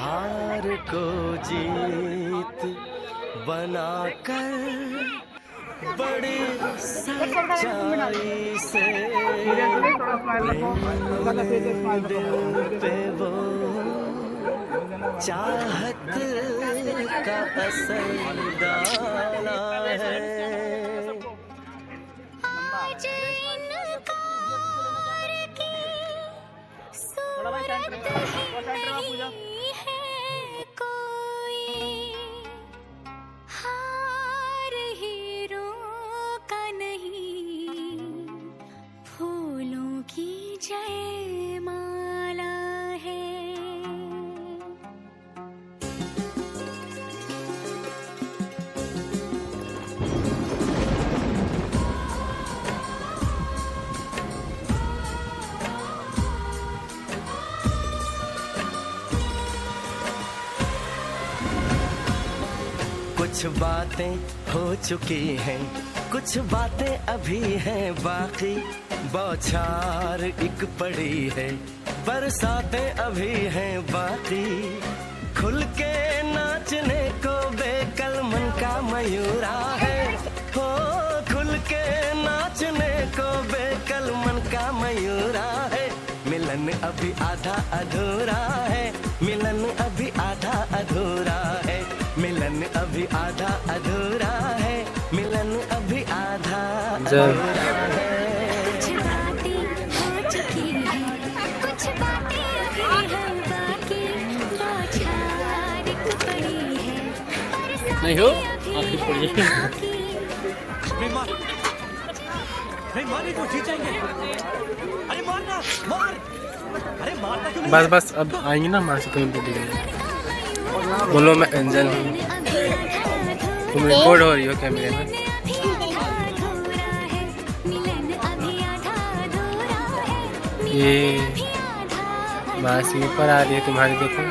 हार को जीत बनाकर बड़ी सच्चाई से दिल पे वो चाहत का असर डाला है। आज इनकार की सूरत नहीं है कोई, हार हीरों का नहीं, फूलों की जयमाला है। कुछ बातें हो चुकी हैं, कुछ बातें अभी हैं बाकी, बौछार एक पड़ी है, बरसातें अभी हैं बाकी। खुल के नाचने को बेकल मन का मयूरा है, हो खुल के नाचने को बेकल मन का मयूरा है। मिलन अभी आधा अधूरा है, मिलन अभी आधा अधूरा है, मिलन अभी आधा अधूरा है, मिलन अभी आधा अधूरा है। कुछ बातें हो चुकी हैं, कुछ बातें अभी हैं बाकी, बौछार एक पड़ी है, नहीं हो बरसातें आखिर पड़ अभी हैं जाएगी। बाकी। नहीं मारने को जीतेंगे। अरे मारना मार, अरे मारना क्यों नहीं? बस बस अब आएंगी ना माँ से तुम्हें बोल बोलो मैं एंजल हूँ। तुम रिकॉर्ड हो रही हो कैमरे में। ये मासी ऊपर आ रही है तुम्हारी, देखो।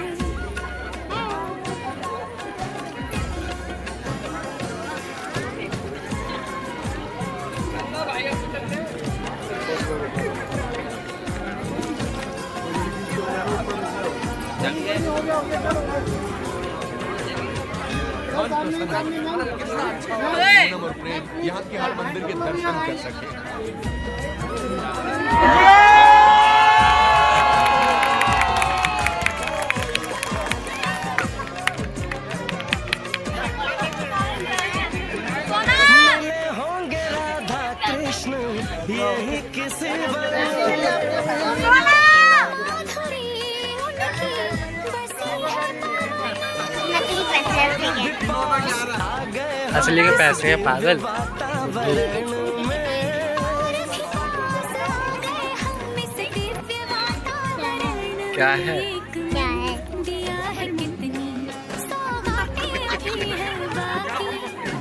और प्रेम यहाँ के हर मंदिर के दर्शन कर सके। मिले होंगे राधा कृष्ण यही किसी असली के पैसे हैं पागल। क्या है?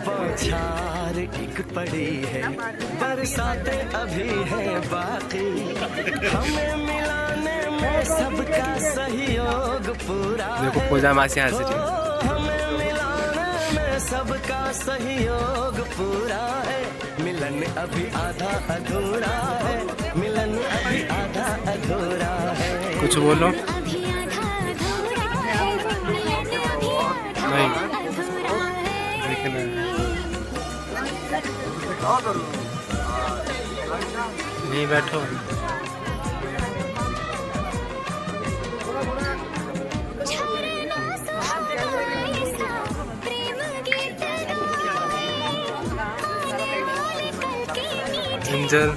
बौछार एक पड़ी है, बरसातें अभी हैं बाकी, हमें मिलाने में सबका सहयोग पूरा देखो पूजा मासी हंस रही है। हमें मिलाने में सबका सहयोग पूरा है। मिलन अभी आधा अधूरा है, मिलन अभी आधा अधूरा है। कुछ बोलो। नहीं देखना नहीं, बैठो। एंजल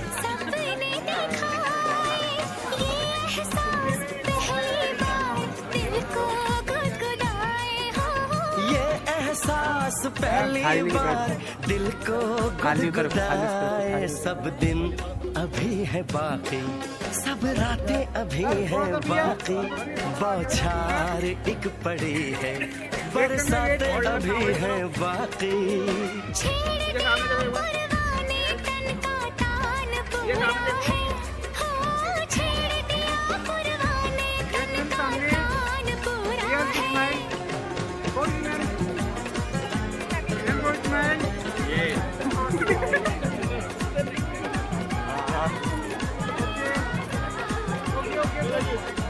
ये एहसास पहली बार दिल को गुदगुदाए। सब दिन अभी है बाकी, सब रातें अभी हैं बाकी, बौछार एक पड़ी है, बरसातें अभी हैं बाकी। Yeah.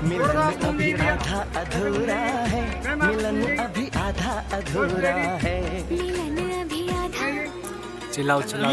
मिलन अभी आधा अधूरा है, मिलन अभी आधा अधूरा है। मिलन अभी आधा चिल्लाओ चिल्लाओ।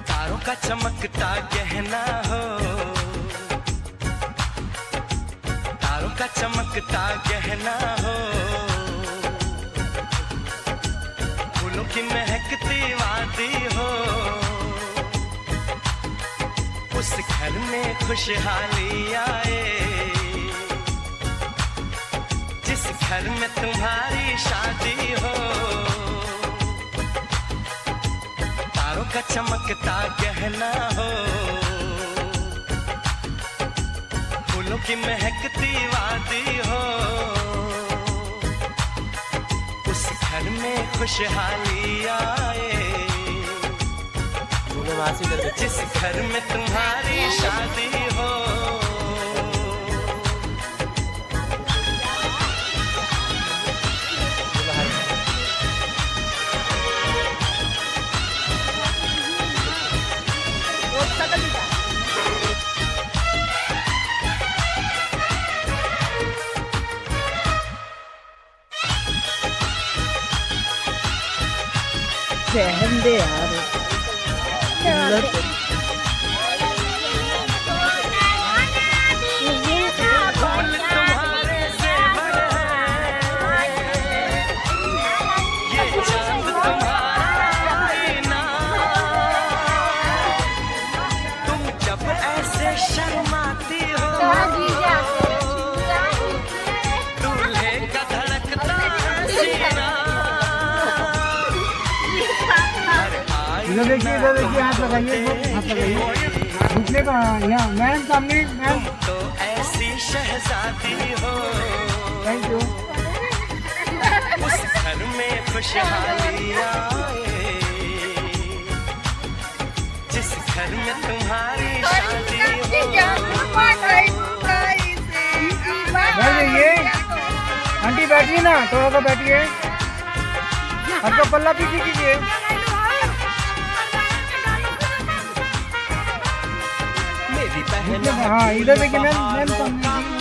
तारों का चमकता गहना हो, तारों का चमकता गहना हो, फूलों की महकती वादी हो, उस घर में खुशहाली आए जिस घर में तुम्हारी शादी हो। तारों का चमकता गहना हो, फूलों की महकती वादी हो, उस घर में खुशहाली आए जिस घर में तुम्हारी शादी हो। सहन दे यार। शर्माती हो, दूल्हे का धड़कता सीना। इधर देखिए, इधर देखिए, हाथ लगाइए, हाथ लगाइए। घुटने का यहाँ मैम सामने मैम। तो ऐसी शहजादी हो, थैंक यू। उस घर में खुशहाली आए जिस घर में तुम्हारी शादी हो। ये आंटी बैठिए ना, थोड़ा सा बैठिए, आपका पल्ला पीछे कीजिए। मेरी बहन हाँ इधर देखिए मैम।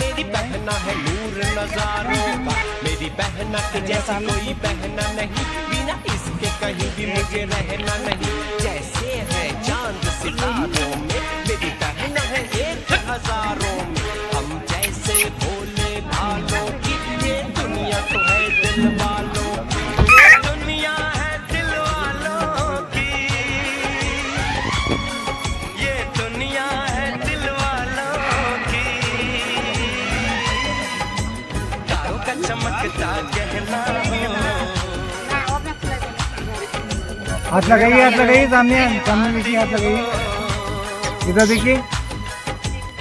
मेरी बहना है नूर नजारों का, मेरी बहना के जैसा कोई बहना नहीं, बिना इसके कहीं भी मुझे रहना नहीं। जैसे है चांद सितारों में, मेरी बहना है एक हजारों में। हम जैसे भोले भालों की, ये दुनिया तो है दिल वालों की, ये दुनिया है दिल वालों की, ये दुनिया है दिल वालों की। तारों का चमकता गहना हो। हाथ लगाइए, सामने देखिए, हाथ लगाइए, इधर देखिए।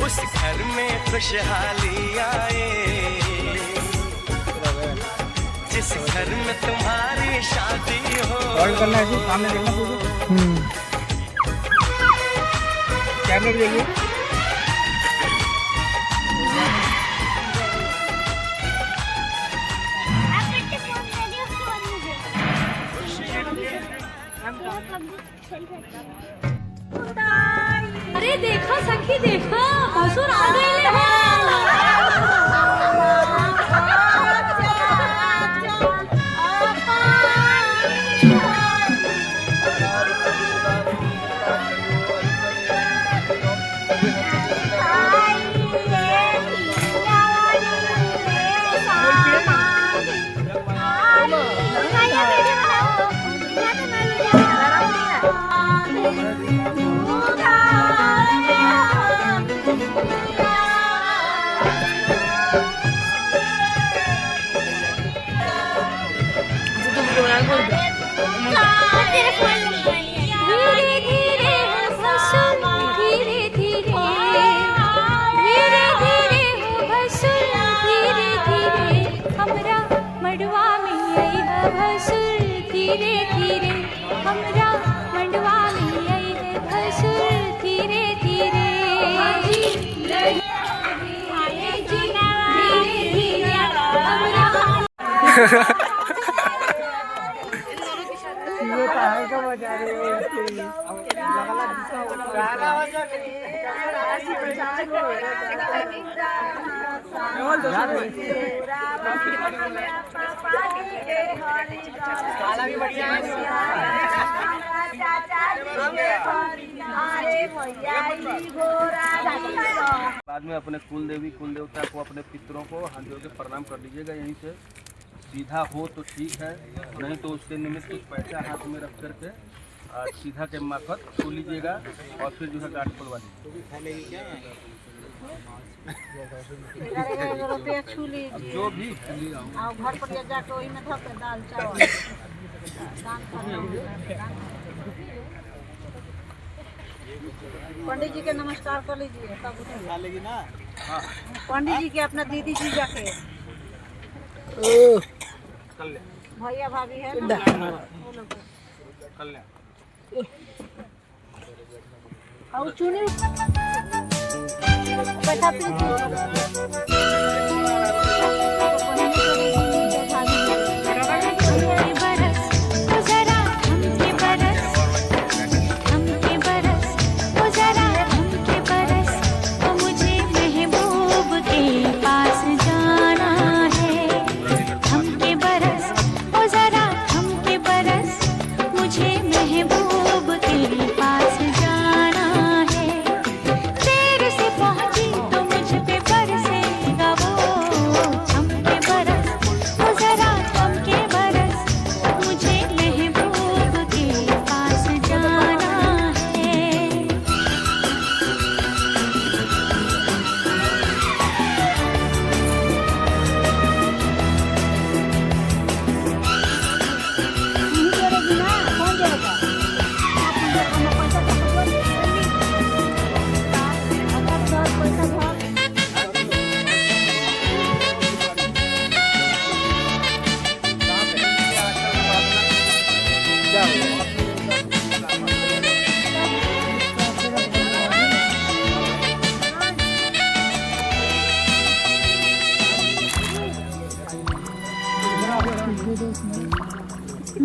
उस घर में खुशहाली आए जिस घर में तुम्हारी शादी हो। और करना है, सामने देखना तुझे। कैमरे देखिए। अरे देखो सखी देखो, ससुर आ गए हैं। ये पहाड़ का बजा रहे बाद में अपने कुल देवी कुल देवता को अपने पितरों को हाथ जोड़ के प्रणाम कर लीजिएगा। यहीं से सीधा हो तो ठीक है, नहीं तो उसके निमित्त कुछ पैसा हाथ में रख करके सीधा के मार्फत छू लीजिएगा और फिर जो है गाठ खुलवा लीजिएगा। रुपया छू लीजिए, जो भी और घर पर जाकर वही में धोके दाल चावल दान करना। पंडित जी के नमस्कार कर लीजिए तब उठेगी ना। पंडित जी के अपना दीदी जी जाके भैया भाभी है ना वो लोग और चुनी बैठा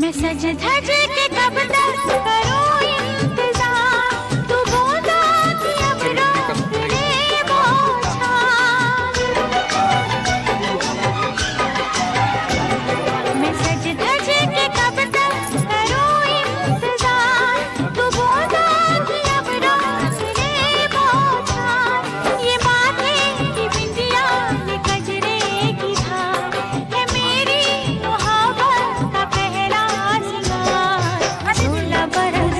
मैं सज धज के कब तक करूं इंतजार, तू बोला कि अब रात रे बोझार। मैं सज धज के कब तक करूं इंतजार, तू बोला कि अब रात रे बोझार। ये माथे की बिंदिया ये कजरे की धार है मेरी मुहाबत का पहला सिंगार। 16 बरस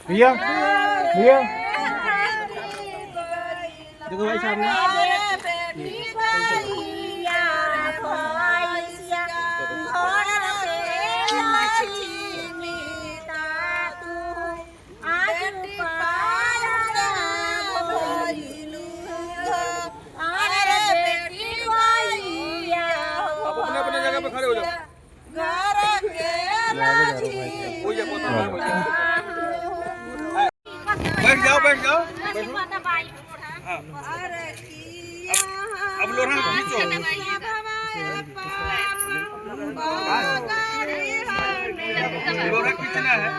भैया भैया देखो भाई सामने अपने जगह पे खड़े हो जाओ। बैठ जाओ बैठ जाओ। हाँ। अब लोढ़ा खींचो। लोढ़ा खींचना है।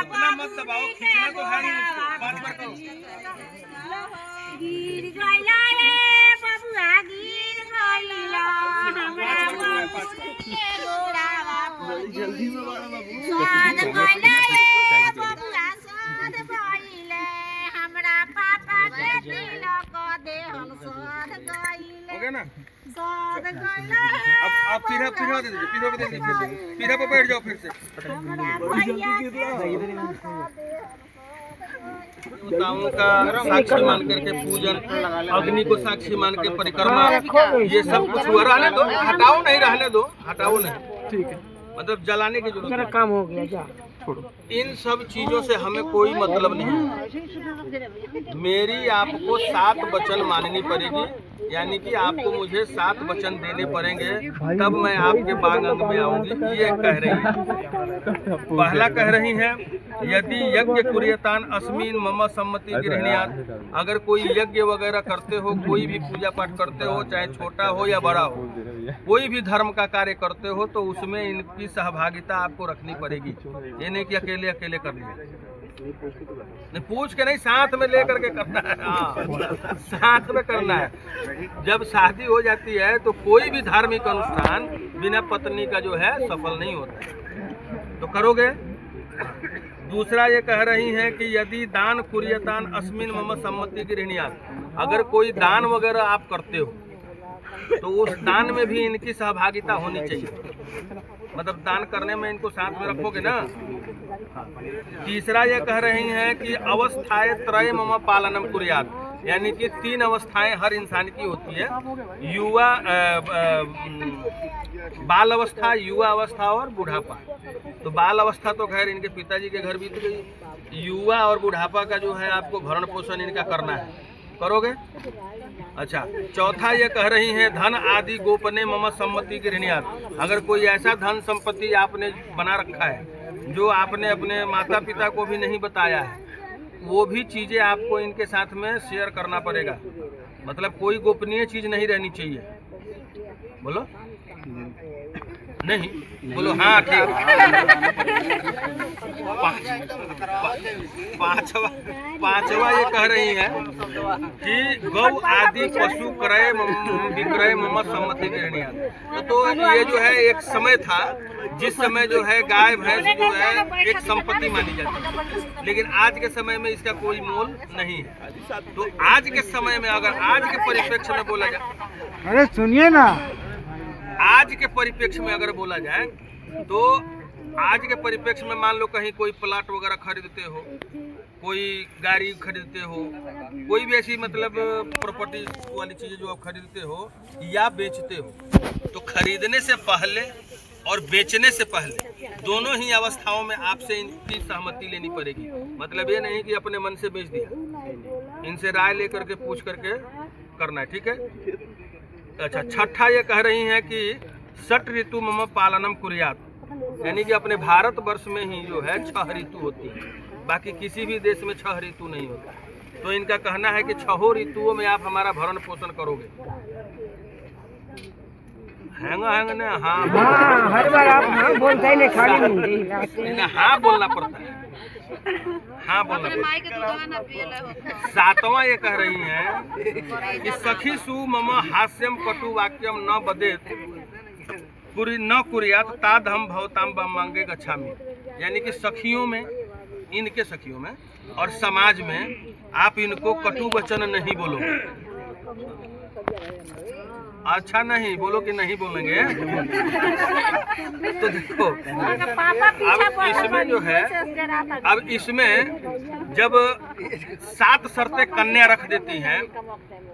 उतना मत दबाओ, खींचना तो है नहीं। 5 बार करो। गिर गइला रे बबुआ गिर गइला हमरा जल्दी में बड़ा बाबू स्वाद गइला रे बबुआ स्वाद गइले हमरा पापा के दिल को दे हम स्वाद गइले हो गया ना? स्वाद गइला अब आप पीढ़ा दे दीजिए, पीढ़ा पे दे दीजिए, पीढ़ा पे बैठ जाओ फिर से। देवताओं का साक्षी मान करके पूजन, अग्नि को साक्षी मान के परिक्रमा, ये सब कुछ हुआ। रहने दो, हटाओ नहीं, रहने दो, हटाओ नहीं। ठीक है, मतलब जलाने की जरूरत नहीं। काम हो गया जा इन सब चीजों से हमें कोई मतलब नहीं। मेरी आपको 7 वचन माननी पड़ेगी, यानी कि आपको मुझे 7 वचन देने पड़ेंगे, तब मैं आपके बांगंग में आऊंगी। ये कह रही है। पहला कह रही हैं, यदि यज्ञ कुर्यतान अस्मिन मम सम्मति गृह्णात्। अगर कोई यज्ञ वगैरह करते हो, कोई भी पूजा पाठ करते हो, चाहे छोटा हो या बड़ा हो, कोई भी धर्म का कार्य करते हो, तो उसमें इनकी सहभागिता आपको रखनी पड़ेगी। ये नहीं कि अकेले अकेले कर लिया, नहीं पूछ के नहीं, साथ में लेकर के करना है। हाँ, साथ में करना है। जब शादी हो जाती है तो कोई भी धार्मिक अनुष्ठान बिना पत्नी का जो है सफल नहीं होता, तो करोगे। दूसरा ये कह रही हैं कि यदि दान कुर्यतान अस्मिन मम सम्मति गृह्णात्। अगर कोई दान वगैरह आप करते हो तो उस दान में भी इनकी सहभागिता होनी चाहिए, मतलब दान करने में इनको साथ में रखोगे ना। तीसरा ये कह रही हैं कि अवस्थाएं त्रय मम पालनम कुर्यात्, यानी कि 3 अवस्थाएं हर इंसान की होती है, युवा बाल अवस्था, युवा अवस्था और बुढ़ापा। तो बाल अवस्था तो खैर इनके पिताजी के घर बीत गई, युवा और बुढ़ापा का जो है आपको भरण पोषण इनका करना है, करोगे। अच्छा, चौथा ये कह रही हैं, धन आदि गोपने मम सम्मति गृह्णात्। अगर कोई ऐसा धन संपत्ति आपने बना रखा है जो आपने अपने माता पिता को भी नहीं बताया है, वो भी चीजें आपको इनके साथ में शेयर करना पड़ेगा। मतलब कोई गोपनीय चीज नहीं रहनी चाहिए। बोलो नहीं, बोलो हाँ ठीक। पांचवा ये कह रही है कि गौ आदि पशु क्रय विक्रय मम सम्मति गृह्णात्। तो ये जो है एक समय था जिस समय जो है गाय भैंस जो है एक संपत्ति मानी जाती है, लेकिन आज के समय में इसका कोई मोल नहीं है। तो आज के समय में अगर आज के परिप्रेक्ष्य में बोला जाए, अरे सुनिए ना, आज के परिप्रेक्ष्य में अगर बोला जाए तो आज के परिप्रेक्ष्य में मान लो कहीं कोई प्लाट वगैरह खरीदते हो, कोई गाड़ी खरीदते हो, कोई भी ऐसी मतलब प्रॉपर्टी वाली चीजें जो आप खरीदते हो या बेचते हो, तो खरीदने से पहले और बेचने से पहले दोनों ही अवस्थाओं में आपसे इनकी सहमति लेनी पड़ेगी। मतलब ये नहीं कि अपने मन से बेच दिया, इनसे राय लेकर के पूछ करके करना है, ठीक है। अच्छा, छठा ये कह रही हैं कि 6 ऋतु मम पालनम कुर्यात्, यानी कि अपने भारत वर्ष में ही जो है 6 ऋतु होती है, बाकी किसी भी देश में 6 ऋतु नहीं होता। तो इनका कहना है कि 6 ऋतुओं में आप हमारा भरण पोषण करोगे। हैंग ने हाँ हर बार आप हाँ बोलते हैं, खाली नहीं, हाँ बोलना पड़ता है, हाँ बोलना पड़ता है। 7वां ये कह रही हैं कि सखी सु मम हास्यम कटु वाक्यम न बदेत न कुर्यात् तादहम भवताम मांगे गच्छामि। यानी कि सखियों में, इनके सखियों में और समाज में आप इनको कटु वचन नहीं बोलोगे, अच्छा नहीं बोलो कि नहीं बोलेंगे। तो देखो अब इसमें जो है, अब इसमें जब 7 शर्तें कन्या रख देती हैं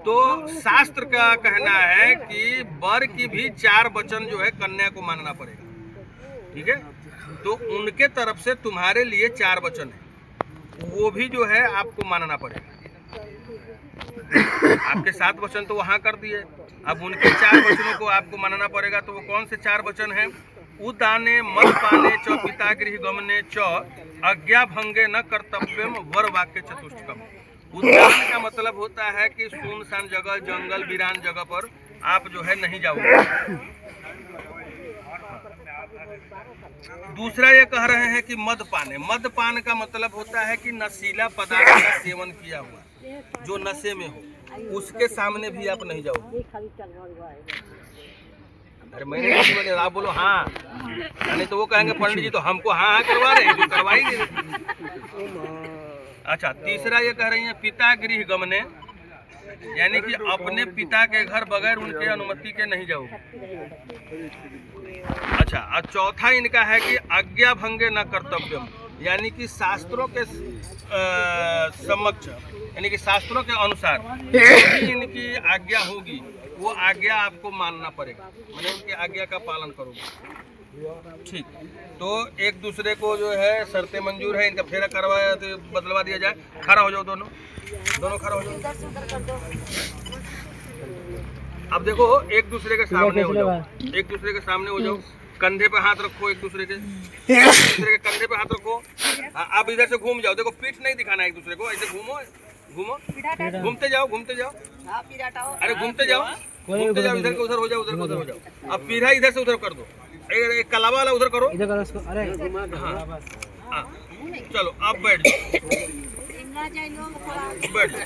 तो शास्त्र का कहना है कि वर की भी 4 वचन जो है कन्या को मानना पड़ेगा। ठीक है, तो उनके तरफ से तुम्हारे लिए 4 वचन है, वो भी जो है आपको मानना पड़ेगा। आपके 7 वचन तो वहां कर दिए, अब उनके 4 वचनों को आपको मानना पड़ेगा। तो वो कौन से 4 वचन हैं? उदाने मद पाने च पिता गृह गमने च आज्ञा भंगे न कर्तव्यम वर वाक्य चतुष्टकम। उदान का मतलब होता है कि सुनसान जगह, जंगल, वीरान जगह पर आप जो है नहीं जाओगे। दूसरा ये कह रहे हैं कि मदपान है। मदपान का मतलब होता है कि नशीला पदार्थ का सेवन किया हुआ जो नशे में हो, उसके सामने भी आप नहीं जाओगे। अरे मैंने आप बोलो हाँ, नहीं तो वो कहेंगे पंडित जी तो हमको हाँ हाँ करवा रहे हैं, जो करवाएंगे। अच्छा, तीसरा ये कह रही है पिता गृह गमने, यानी कि अपने पिता के घर बगैर उनके अनुमति के नहीं जाओगे। अच्छा, और चौथा इनका है कि आज्ञा भंगे न कर्तव्यम, यानी कि शास्त्रों के समक्ष, यानी कि शास्त्रों के अनुसार जो भी इनकी आज्ञा होगी वो आज्ञा आपको मानना पड़ेगा, मैंने उनकी आज्ञा का पालन करोगे। ठीक, तो एक दूसरे को जो है शर्तें मंजूर है, इनका फेरा करवाया तो बदलवा दिया जाए। खड़ा हो जाओ, दोनों खड़ा हो जाओ। अब देखो एक दूसरे के सामने हो जाओ, एक दूसरे के सामने हो जाओ, कंधे पे हाथ रखो, एक दूसरे के कंधे पे हाथ रखो। आप इधर से घूम जाओ, देखो पीठ नहीं दिखाना है एक दूसरे को, ऐसे घूमो घूमते जाओ अरे घूमते जाओ, इधर को उधर हो जाओ, उधर को उधर हो जाओ। अब पीढ़ा इधर से उधर कर दो, एक कलावा वाला उधर करो। हाँ, चलो आप बैठ जाओ, बैठ जाओ।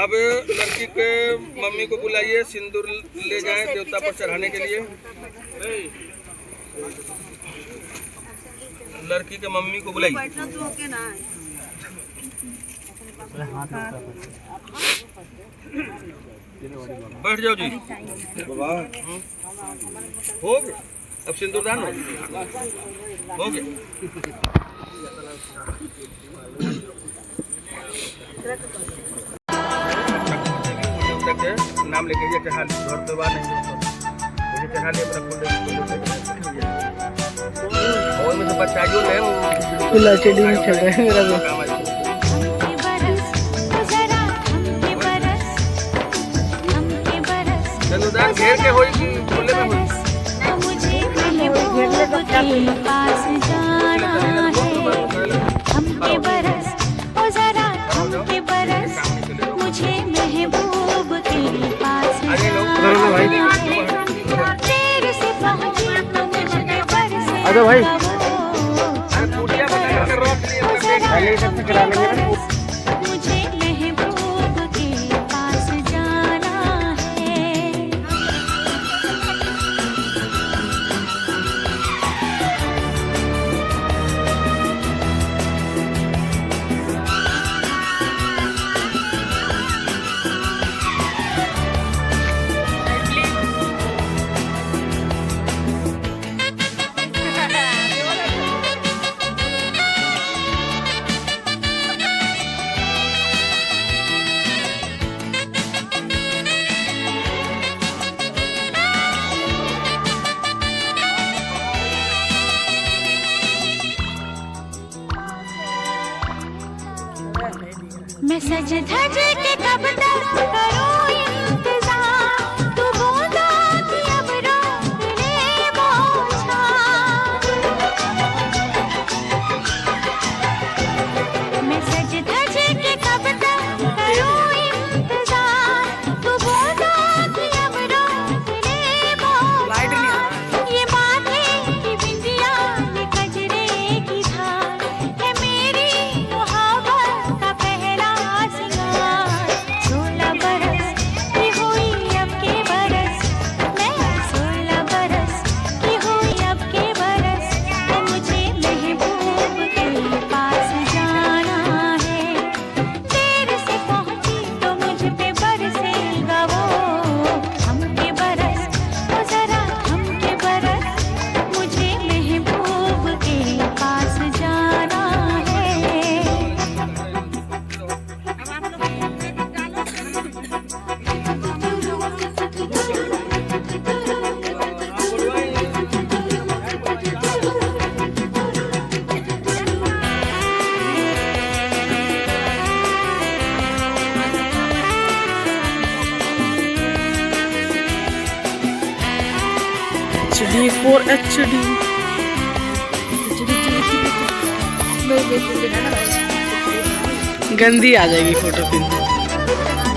अब लड़की के मम्मी को बुलाइए, सिंदूर ले जाएं देवता पर चढ़ाने के लिए। लड़की के मम्मी को बुलाइए। बैठ जाओ जी। हो गया, अब सिंदूरदान हो गया। नाम लेके ये चढ़ा ली, घर तो बात नहीं चढ़ा लिया, मेरा और में तो बच्चा जो है सिंदूरदान घेर के होई कि खुले में होई? पास जाना है, हमके बरस ओ जरा हमके बरस, मुझे महबूब के पास जाना है। तेरे से पहुंची तो मुझे बरसे आजा भाई, मुझे महबूब के पास जाना है। मैं सज धज के कब तक करूं इंतजार, तू बूंदा की अब रोक ले बौछार। मैं सज धज के कब तक करूं इंतजार, तू बूंदा की अब रोक ले बौछार। ये माथे की बिंदिया, ये कजरे की धार, है मेरी मोहब्बत का पहला 16 बरस D4 HD। गंदी आ जाएगी फोटो फिर।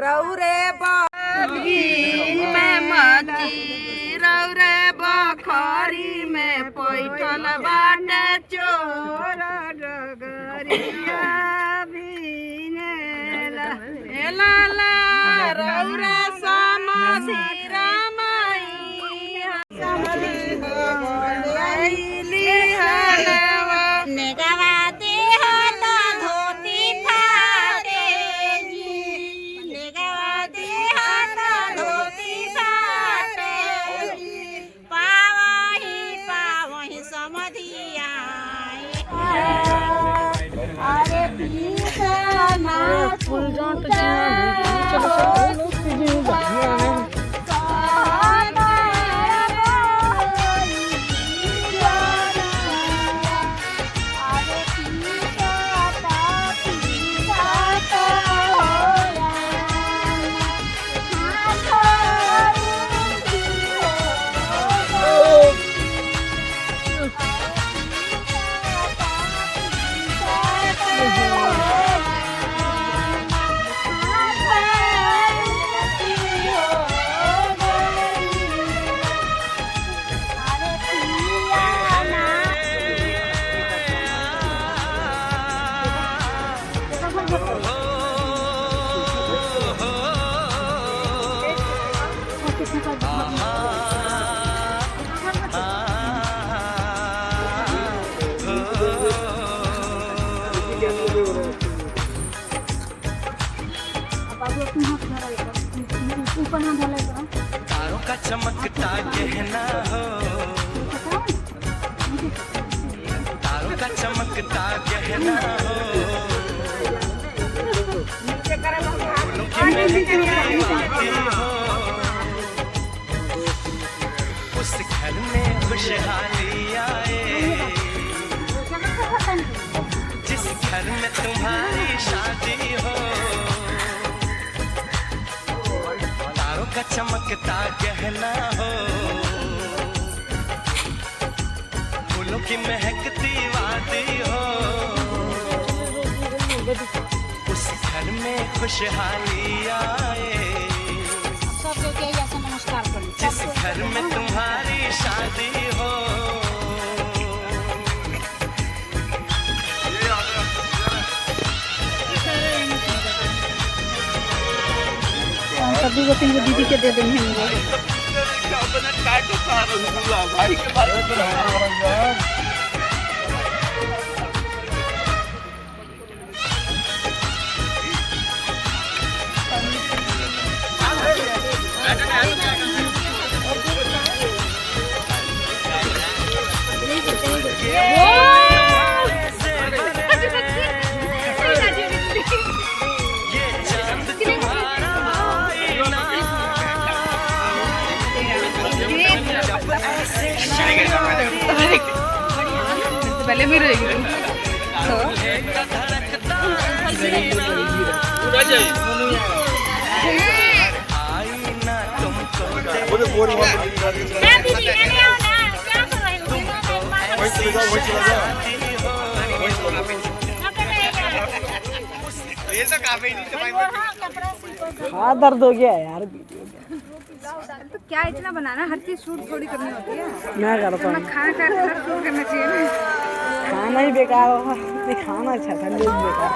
रौरे बगी में मची रौरे बखरी में पैठल बाटे चोर डगरिया बीने ला ला रौरे समधी रामाई समधी बोली हलवा नेगवा देहता धोती फाटे जी नेगवा देहता धोती फाटे जी पावही समधिया अरे पीछे ना फूल जंट ऊपर ना ढले तो तारों का चमकता गहना हो, तारों का चमकता गहना हो, फूलों की महकती वादी हो, उस घर में खुशहाली आए, जिस घर में तुम्हारी शादी हो। तारों का चमकता गहना हो, फूलों की महकती वादी हो, उस घर में खुशहाली आए, सबको क्या ऐसा नमस्कार करो। जिस घर में तुम्हारी शादी हो। सभी को तीन दीदी के दे देंगे हम लोग। ये चांद तुम्हारा आईना, जब ऐसे पहले भी रहेगी का धड़कता आईना तुमको हाँ दर्द हो गया यार। तो क्या इतना बनाना, हर चीज शूट थोड़ी करनी होती है। मैं करता हूँ। खाना का शूट करना चाहिए ना। खाना ही बेकार होगा, नहीं खाना अच्छा था, नहीं बेकार।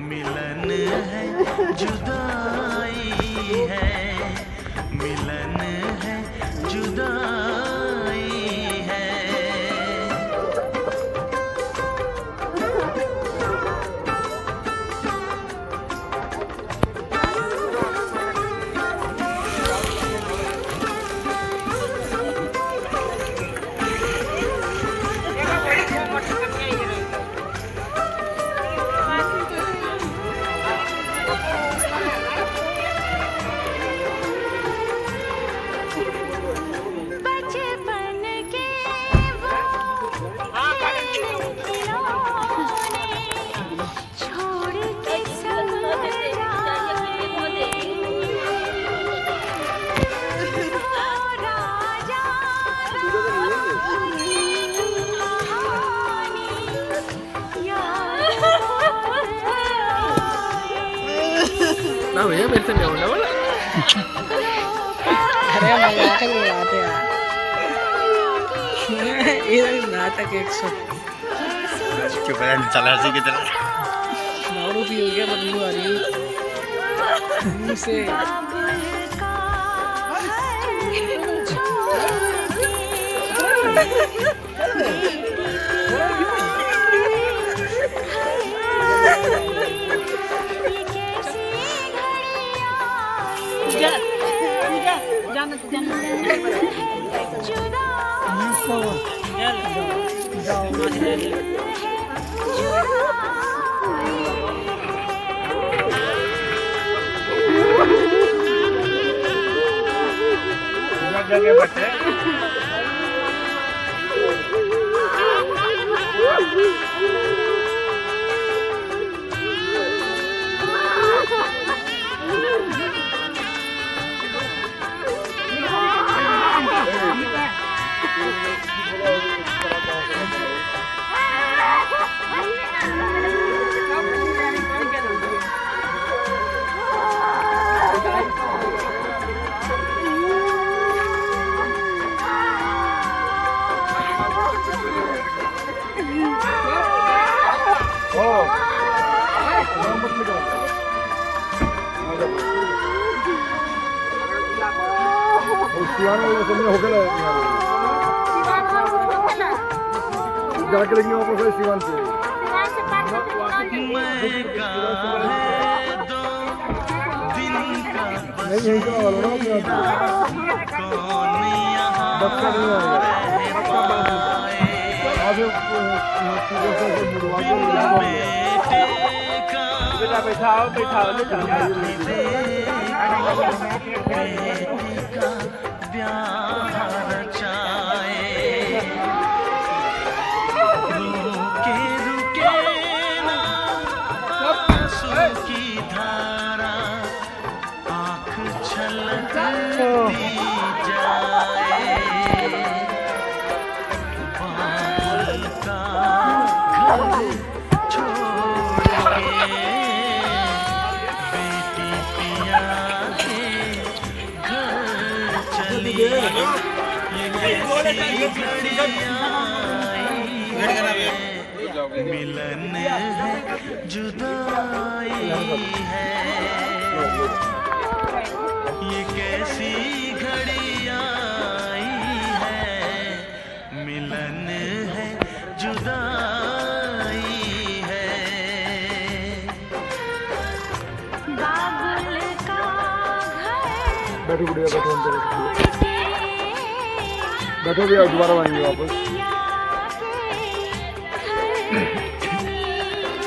मिलन है जुदाई है, मिलन है जुदाई है। ना भैया मेरे से नहीं होने वाला। अरे मजाक उड़ाते यार। ये नाटक 100 चुप रह, चला सी की तरह दारू पी हो गया, बदबू आ रही है मुंह से। जगह बच्चे जाके लेकिन वापस है सिवान से नहीं यहीं से वाला ना बच्चा नहीं आएगा बैठाओ मिलन है जुदाई है, ये कैसी घड़ी आई है। मिलन है जुदाई है। बाबुल का घर बैठो गुड़िया बैठो भैया दोबारा आएंगे वापस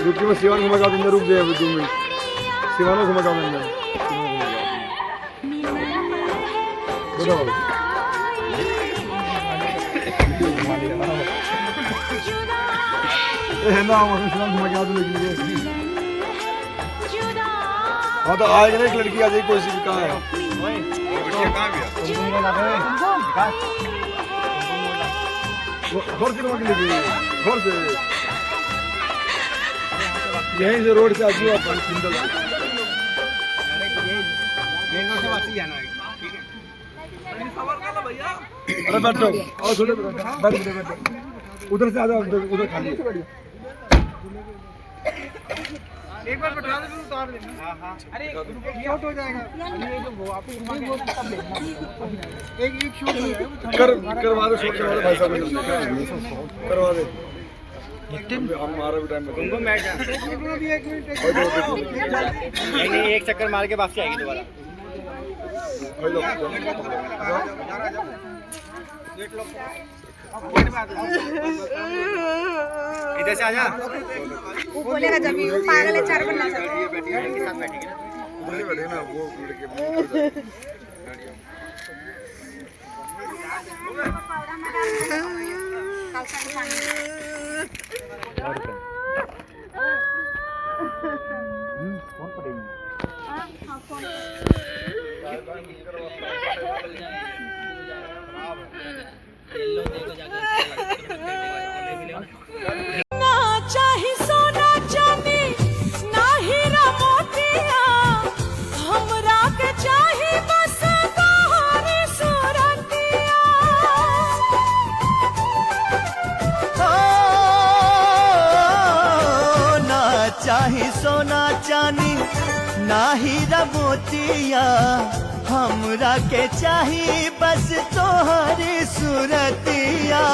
रुकी मैं सिवान घुमा अंदर रुक गए 2 मिनट सिवानों घुमा अंदर बताओ है ना हम सिवान घुमा के आते लेकिन हाँ तो आएगा ना एक लड़की आ जाएगी कोई सी कहाँ है घर से लेके घर से यहीं से रोड से आती है अपन सिंगल अरे बैठो और थोड़े बैठो उधर से आ जाओ उधर खाली एक बार बैठा दे उतार देना हां अरे शॉट हो जाएगा ये जो वो आप एक शॉट हो जाएगा करवा दो शॉट करवा दो भाई साहब करवा दे हमारा भी टाइम तुमको मैच नहीं एक चक्कर मार के वापस आएगी दोबारा इधर से आजा वो बोलेगा जब भी पागल है 4 बनना चाहता है बैठे ना वो लड़के कौन पड़ेगी ना चाही सोना चांदी ना हीरा मोतिया, हमरा के चाही बस तोहरी सूरतिया। ना चाही सोना चांदी ना हीरा मोतिया, हमरा के चाही बस तोहरी सूरतिया।